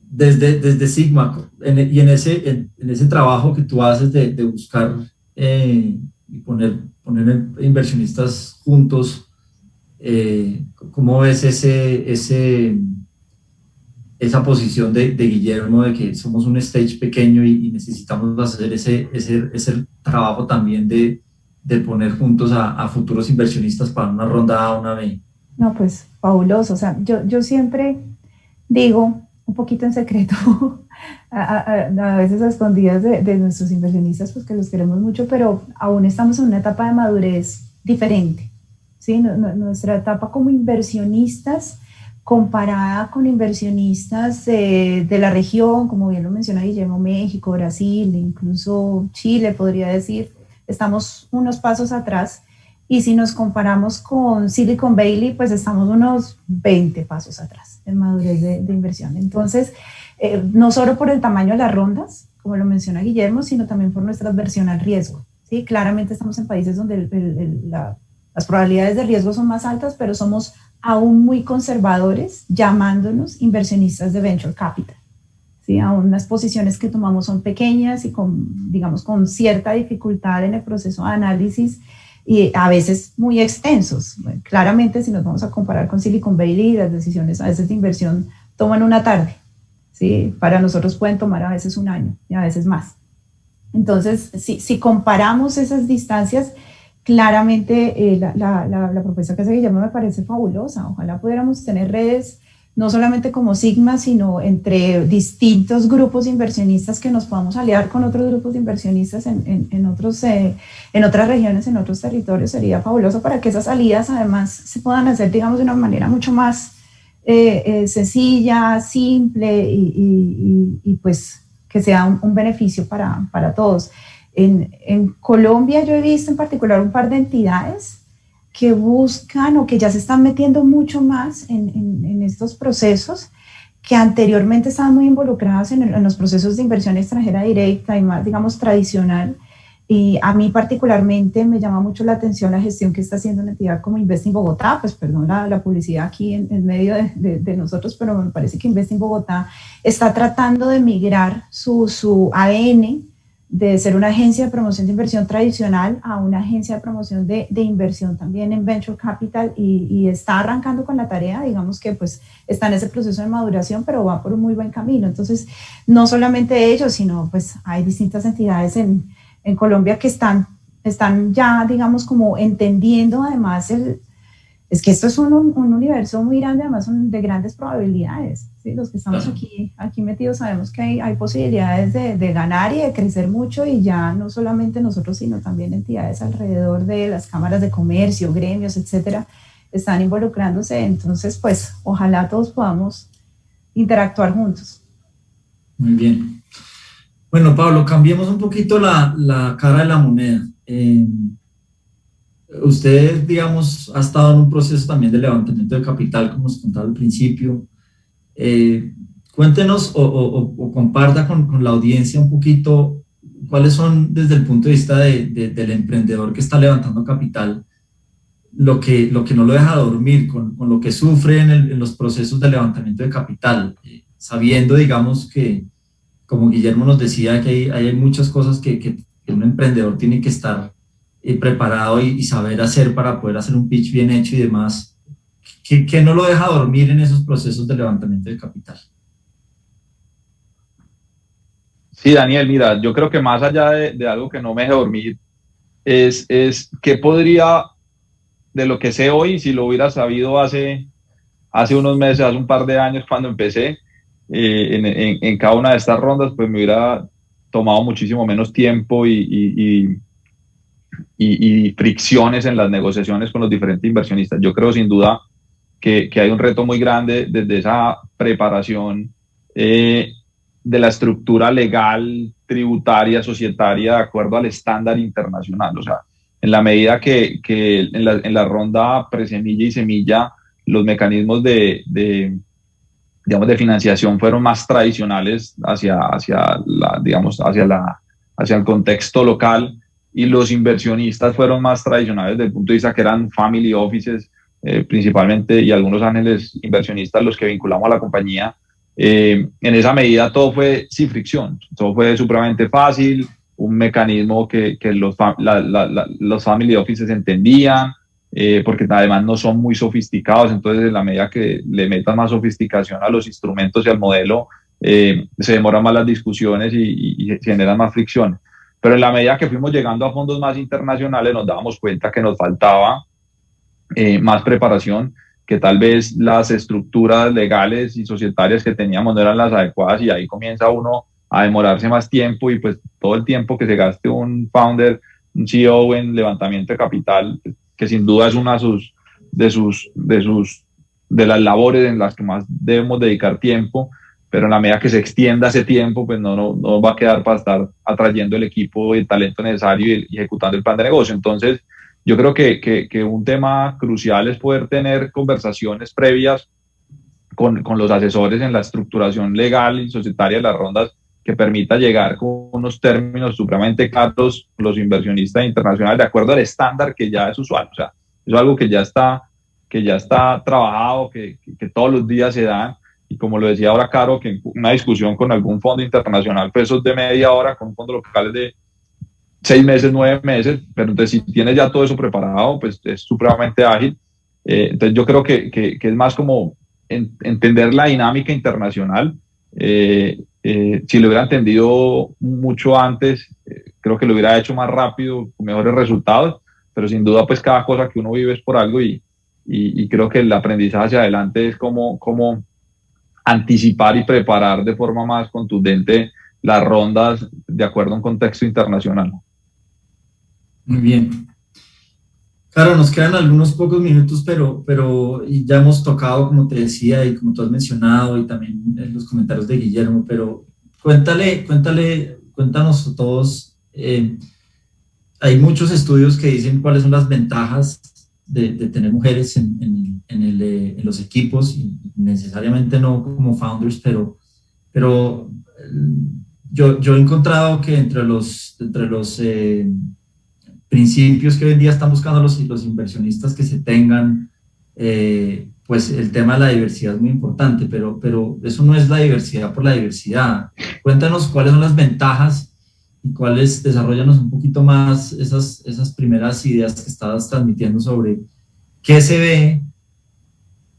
[SPEAKER 1] desde Sigma y en ese trabajo que tú haces de buscar y poner inversionistas juntos, ¿cómo ves esa posición de Guillermo de que somos un stage pequeño y necesitamos hacer ese trabajo también de poner juntos a futuros inversionistas para una ronda A, una B?
[SPEAKER 2] No, pues fabuloso. O sea, yo siempre digo, un poquito en secreto, a veces a escondidas de nuestros inversionistas, pues que los queremos mucho, pero aún estamos en una etapa de madurez diferente. ¿Sí? Nuestra etapa como inversionistas, comparada con inversionistas de la región, como bien lo menciona Guillermo, México, Brasil, incluso Chile, podría decir, estamos unos pasos atrás. Y si nos comparamos con Silicon Valley, pues estamos unos 20 pasos atrás en madurez de inversión. Entonces, no solo por el tamaño de las rondas, como lo menciona Guillermo, sino también por nuestra adversión al riesgo. ¿Sí? Claramente estamos en países donde las probabilidades de riesgo son más altas, pero somos aún muy conservadores, llamándonos inversionistas de venture capital. ¿Sí? Aún las posiciones que tomamos son pequeñas y digamos, con cierta dificultad en el proceso de análisis, y a veces muy extensos. Bueno, claramente, si nos vamos a comparar con Silicon Valley, las decisiones a veces de inversión toman una tarde, ¿sí? Para nosotros pueden tomar a veces un año y a veces más. Entonces, si comparamos esas distancias, claramente la propuesta que hace Guillermo me parece fabulosa. Ojalá pudiéramos tener redes no solamente como Sigma, sino entre distintos grupos de inversionistas que nos podamos aliar con otros grupos de inversionistas en otras regiones, en otros territorios. Sería fabuloso para que esas salidas además se puedan hacer, digamos, de una manera mucho más sencilla, simple y pues que sea un beneficio para todos. En Colombia yo he visto en particular un par de entidades que buscan o que ya se están metiendo mucho más en estos procesos, que anteriormente estaban muy involucradas en los procesos de inversión extranjera directa y más, digamos, tradicional. Y a mí particularmente me llama mucho la atención la gestión que está haciendo una entidad como Investing Bogotá, pues perdón la publicidad aquí en medio de nosotros, pero me parece que Investing Bogotá está tratando de migrar su ADN de ser una agencia de promoción de inversión tradicional a una agencia de promoción de inversión también en Venture Capital y está arrancando con la tarea, digamos que pues está en ese proceso de maduración, pero va por un muy buen camino. Entonces, no solamente ellos, sino pues hay distintas entidades en Colombia que están ya, digamos, como entendiendo además es que esto es un universo muy grande, además son de grandes probabilidades. ¿Sí? Los que estamos aquí metidos sabemos que hay posibilidades de ganar y de crecer mucho, y ya no solamente nosotros, sino también entidades alrededor de las cámaras de comercio, gremios, etcétera, están involucrándose. Entonces, pues, ojalá todos podamos interactuar juntos.
[SPEAKER 1] Muy bien. Bueno, Pablo, cambiemos un poquito la cara de la moneda. Usted, digamos, ha estado en un proceso también de levantamiento de capital, como nos contaba al principio. Cuéntenos o comparta con la audiencia un poquito cuáles son, desde el punto de vista del emprendedor que está levantando capital, lo que no lo deja dormir, con lo que sufre en los procesos de levantamiento de capital, sabiendo, digamos, que, como Guillermo nos decía, que hay muchas cosas que un emprendedor tiene que estar preparado y saber hacer para poder hacer un pitch bien hecho y demás, que no lo deja dormir en esos procesos de levantamiento de capital.
[SPEAKER 4] Sí, Daniel, mira, yo creo que más allá de algo que no me deje dormir, es qué podría, de lo que sé hoy, si lo hubiera sabido hace unos meses, hace un par de años cuando empecé, en cada una de estas rondas, pues me hubiera tomado muchísimo menos tiempo y fricciones en las negociaciones con los diferentes inversionistas. Yo creo sin duda que hay un reto muy grande desde esa preparación de la estructura legal, tributaria, societaria, de acuerdo al estándar internacional. O sea, en la medida que en la ronda presemilla y semilla, los mecanismos digamos, de financiación fueron más tradicionales hacia el contexto local, y los inversionistas fueron más tradicionales desde el punto de vista que eran family offices principalmente, y algunos ángeles inversionistas los que vinculamos a la compañía. En esa medida todo fue sin fricción, todo fue supremamente fácil, un mecanismo que los family offices entendían, porque además no son muy sofisticados, entonces en la medida que le metan más sofisticación a los instrumentos y al modelo, se demoran más las discusiones y se generan más fricciones. Pero en la medida que fuimos llegando a fondos más internacionales nos dábamos cuenta que nos faltaba más preparación, que tal vez las estructuras legales y societarias que teníamos no eran las adecuadas, y ahí comienza uno a demorarse más tiempo, y pues todo el tiempo que se gaste un founder, un CEO en levantamiento de capital, que sin duda es una de las labores en las que más debemos dedicar tiempo, pero en la medida que se extienda ese tiempo, pues no va a quedar para estar atrayendo el equipo y el talento necesario y ejecutando el plan de negocio. Entonces, yo creo que un tema crucial es poder tener conversaciones previas con los asesores en la estructuración legal y societaria de las rondas, que permita llegar con unos términos supremamente claros los inversionistas internacionales de acuerdo al estándar que ya es usual. O sea, es algo que ya está trabajado, que todos los días se dan. Y como lo decía ahora Caro, que una discusión con algún fondo internacional, pues eso es de media hora, con un fondo local es de 6 meses, 9 meses, pero entonces si tienes ya todo eso preparado, pues es supremamente ágil. Entonces yo creo que es más como entender la dinámica internacional. Si lo hubiera entendido mucho antes, creo que lo hubiera hecho más rápido, con mejores resultados, pero sin duda pues cada cosa que uno vive es por algo, y creo que el aprendizaje hacia adelante es como anticipar y preparar de forma más contundente las rondas de acuerdo a un contexto internacional.
[SPEAKER 1] Muy bien. Claro, nos quedan algunos pocos minutos, pero ya hemos tocado, como te decía, y como tú has mencionado, y también en los comentarios de Guillermo, pero cuéntanos a todos, hay muchos estudios que dicen cuáles son las ventajas de tener mujeres en los equipos, y necesariamente no como founders, pero yo he encontrado que entre los principios que hoy en día están buscando los inversionistas que se tengan, pues el tema de la diversidad es muy importante, pero eso no es la diversidad por la diversidad. Cuéntanos cuáles son las ventajas y desarrollanos un poquito más esas primeras ideas que estabas transmitiendo sobre qué se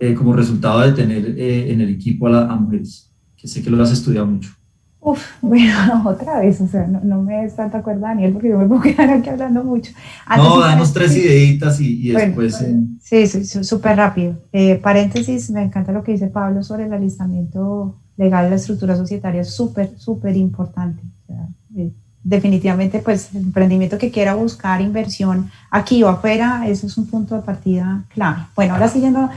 [SPEAKER 1] ve como resultado de tener en el equipo a mujeres, que sé que lo has estudiado mucho.
[SPEAKER 2] Bueno, otra vez, o sea, no me des tanta cuerda, Daniel, porque yo me puedo quedar aquí hablando mucho.
[SPEAKER 1] No, danos 3 ideitas y después...
[SPEAKER 2] Bueno, sí, súper rápido. Paréntesis, me encanta lo que dice Pablo sobre el alistamiento legal de la estructura societaria, es súper importante. O sea, definitivamente, pues, el emprendimiento que quiera buscar inversión aquí o afuera, eso es un punto de partida clave. Bueno, ahora siguiendo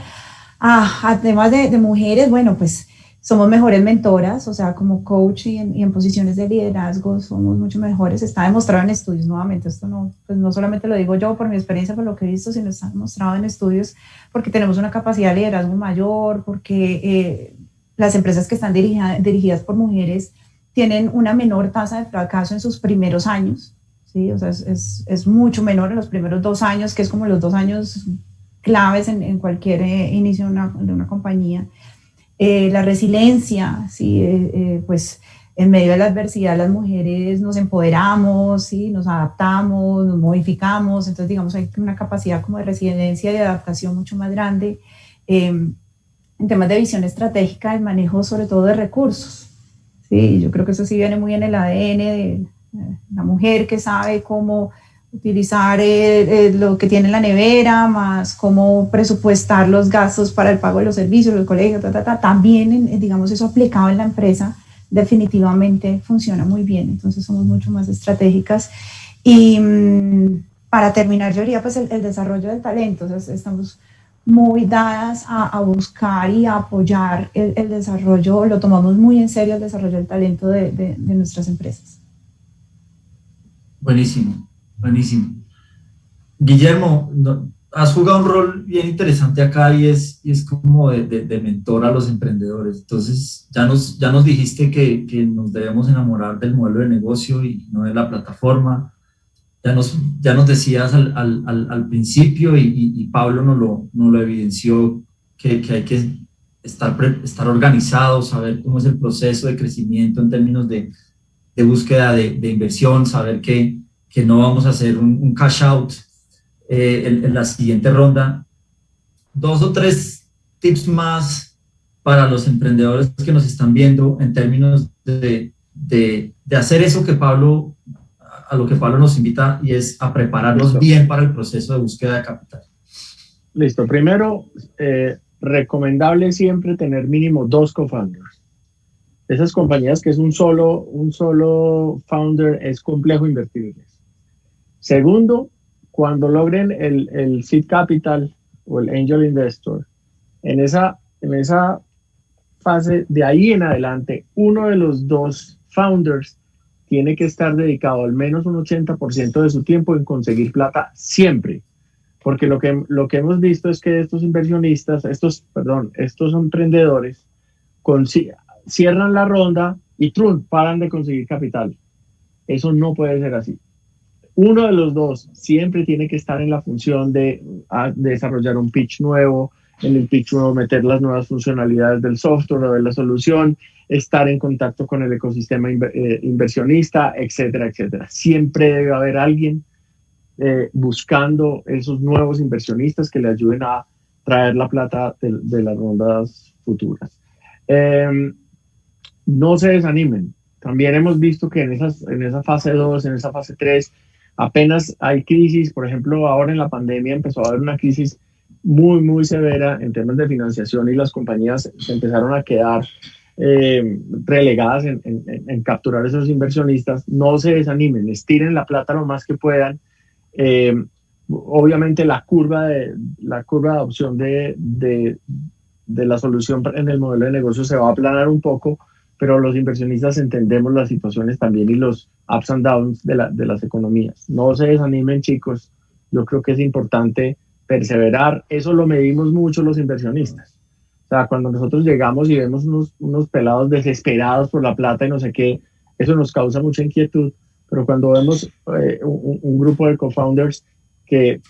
[SPEAKER 2] a temas de mujeres, bueno, pues, somos mejores mentoras, o sea, como coach y en posiciones de liderazgo somos mucho mejores. Está demostrado en estudios, nuevamente, esto no solamente lo digo yo por mi experiencia, por lo que he visto, sino está demostrado en estudios, porque tenemos una capacidad de liderazgo mayor, porque las empresas que están dirigidas por mujeres tienen una menor tasa de fracaso en sus primeros años, ¿sí? O sea, es mucho menor en los primeros 2 años, que es como los 2 años claves en cualquier inicio de una compañía. La resiliencia, ¿sí? Pues en medio de la adversidad las mujeres nos empoderamos, ¿sí? Nos adaptamos, nos modificamos, entonces digamos hay una capacidad como de resiliencia y de adaptación mucho más grande. En temas de visión estratégica, el manejo sobre todo de recursos, ¿sí? Yo creo que eso sí viene muy en el ADN de la mujer, que sabe cómo utilizar lo que tiene en la nevera, más cómo presupuestar los gastos para el pago de los servicios, los colegios, también, digamos, eso aplicado en la empresa definitivamente funciona muy bien, entonces somos mucho más estratégicas. Y para terminar, yo diría pues el desarrollo del talento, o sea, estamos muy dadas a buscar y a apoyar el desarrollo, lo tomamos muy en serio el desarrollo del talento de nuestras empresas.
[SPEAKER 1] Buenísimo. Guillermo, has jugado un rol bien interesante acá y es como de mentor a los emprendedores. Entonces, ya nos dijiste que nos debemos enamorar del modelo de negocio y no de la plataforma. Ya nos decías al principio y Pablo nos lo evidenció que hay que estar organizado, saber cómo es el proceso de crecimiento en términos de búsqueda de inversión, saber que no vamos a hacer un cash out en la siguiente ronda. 2 o 3 tips más para los emprendedores que nos están viendo en términos de hacer eso que a lo que Pablo nos invita, y es a prepararnos bien para el proceso de búsqueda de capital.
[SPEAKER 3] Listo. Primero, recomendable siempre tener mínimo 2 co-founders. Esas compañías que es un solo founder es complejo invertirles. Segundo, cuando logren el seed capital o el angel investor, en esa fase de ahí en adelante, uno de los 2 founders tiene que estar dedicado al menos un 80% de su tiempo en conseguir plata siempre. Porque lo que hemos visto es que estos inversionistas, estos emprendedores, cierran la ronda y paran de conseguir capital. Eso no puede ser así. Uno de los 2 siempre tiene que estar en la función de desarrollar un pitch nuevo, en el pitch nuevo meter las nuevas funcionalidades del software o de la solución, estar en contacto con el ecosistema inversionista, etcétera, etcétera. Siempre debe haber alguien buscando esos nuevos inversionistas que le ayuden a traer la plata de las rondas futuras. No se desanimen. También hemos visto que en esa fase 2, en esa fase 3, apenas hay crisis. Por ejemplo, ahora en la pandemia empezó a haber una crisis muy, muy severa en temas de financiación y las compañías se empezaron a quedar relegadas en capturar esos inversionistas. No se desanimen, estiren la plata lo más que puedan. Obviamente la curva de adopción de la solución en el modelo de negocio se va a aplanar un poco, pero los inversionistas entendemos las situaciones también y los ups and downs de las economías. No se desanimen, chicos. Yo creo que es importante perseverar. Eso lo medimos mucho los inversionistas. O sea, cuando nosotros llegamos y vemos unos pelados desesperados por la plata y no sé qué, eso nos causa mucha inquietud. Pero cuando vemos un grupo de co-founders que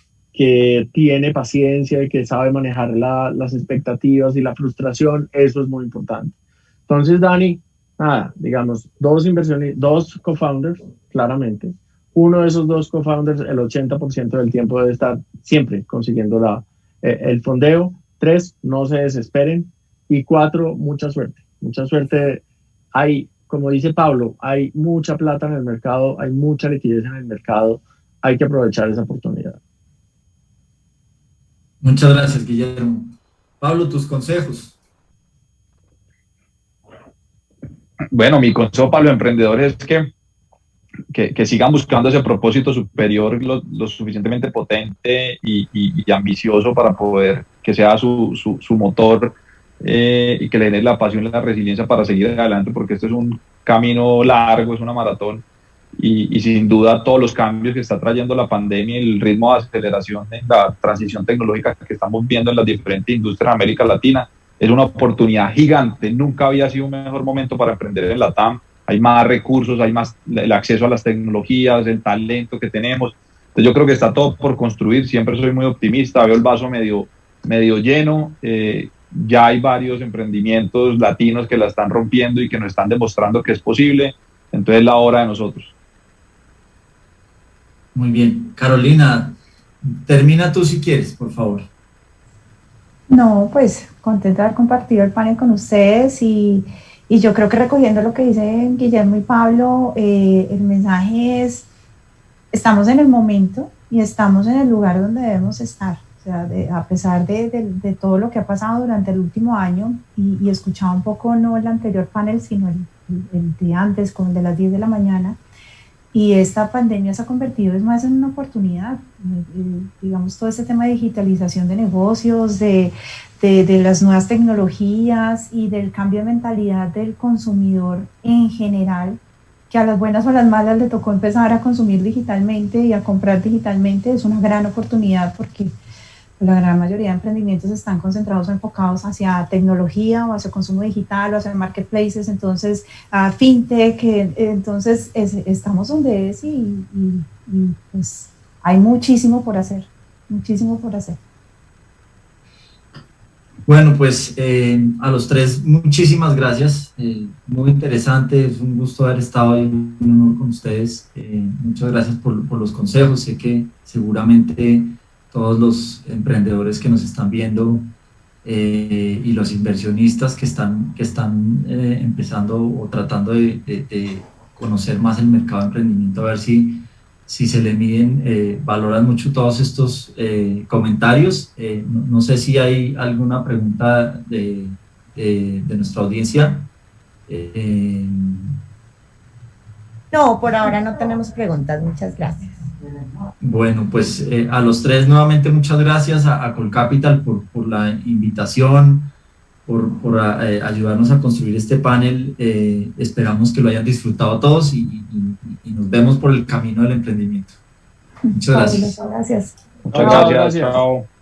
[SPEAKER 3] tiene paciencia y que sabe manejar las expectativas y la frustración, eso es muy importante. Entonces, Dani, digamos, 2 co-founders, claramente. Uno de esos 2 co-founders, el 80% del tiempo debe estar siempre consiguiendo el fondeo. 3, no se desesperen. Y 4, mucha suerte. Mucha suerte. Como dice Pablo, hay mucha plata en el mercado, hay mucha liquidez en el mercado. Hay que aprovechar esa oportunidad.
[SPEAKER 1] Muchas gracias, Guillermo. Pablo, tus consejos.
[SPEAKER 4] Bueno, mi consejo para los emprendedores es que sigan buscando ese propósito superior lo suficientemente potente y ambicioso para poder que sea su motor y que le den la pasión y la resiliencia para seguir adelante, porque esto es un camino largo, es una maratón y sin duda todos los cambios que está trayendo la pandemia y el ritmo de aceleración en la transición tecnológica que estamos viendo en las diferentes industrias de América Latina es una oportunidad gigante. Nunca había sido un mejor momento para emprender en la TAM. Hay más recursos, hay más el acceso a las tecnologías, el talento que tenemos. Entonces yo creo que está todo por construir. Siempre soy muy optimista, veo el vaso medio lleno. Ya hay varios emprendimientos latinos que la están rompiendo y que nos están demostrando que es posible. Entonces es la hora de nosotros.
[SPEAKER 1] Muy bien. Carolina, termina tú si quieres, por favor.
[SPEAKER 2] No, pues contenta de haber compartido el panel con ustedes y yo creo que recogiendo lo que dicen Guillermo y Pablo, el mensaje es, estamos en el momento y estamos en el lugar donde debemos estar. O sea, a pesar de todo lo que ha pasado durante el último año y escuchaba un poco, no el anterior panel, sino el de antes, con el de las 10 de la mañana, y esta pandemia se ha convertido es más en una oportunidad. Digamos, todo este tema de digitalización de negocios, de las nuevas tecnologías y del cambio de mentalidad del consumidor en general, que a las buenas o a las malas le tocó empezar a consumir digitalmente y a comprar digitalmente, es una gran oportunidad porque la gran mayoría de emprendimientos están concentrados o enfocados hacia tecnología o hacia consumo digital o hacia marketplaces, entonces a fintech, entonces estamos donde es y y pues hay muchísimo por hacer, muchísimo por hacer.
[SPEAKER 1] Bueno, pues a los tres muchísimas gracias, muy interesante, es un gusto haber estado ahí, un honor con ustedes, muchas gracias por los consejos, sé que seguramente todos los emprendedores que nos están viendo y los inversionistas que están empezando o tratando de conocer más el mercado de emprendimiento, a ver si se le miden, valoran mucho todos estos comentarios. No sé si hay alguna pregunta de nuestra audiencia.
[SPEAKER 5] No, por ahora no tenemos preguntas, muchas gracias.
[SPEAKER 1] Bueno, pues a los tres nuevamente muchas gracias a Colcapital por la invitación, por ayudarnos a construir este panel. Esperamos que lo hayan disfrutado todos y nos vemos por el camino del emprendimiento. Muchas gracias.
[SPEAKER 2] Gracias.
[SPEAKER 4] Muchas gracias. Chao.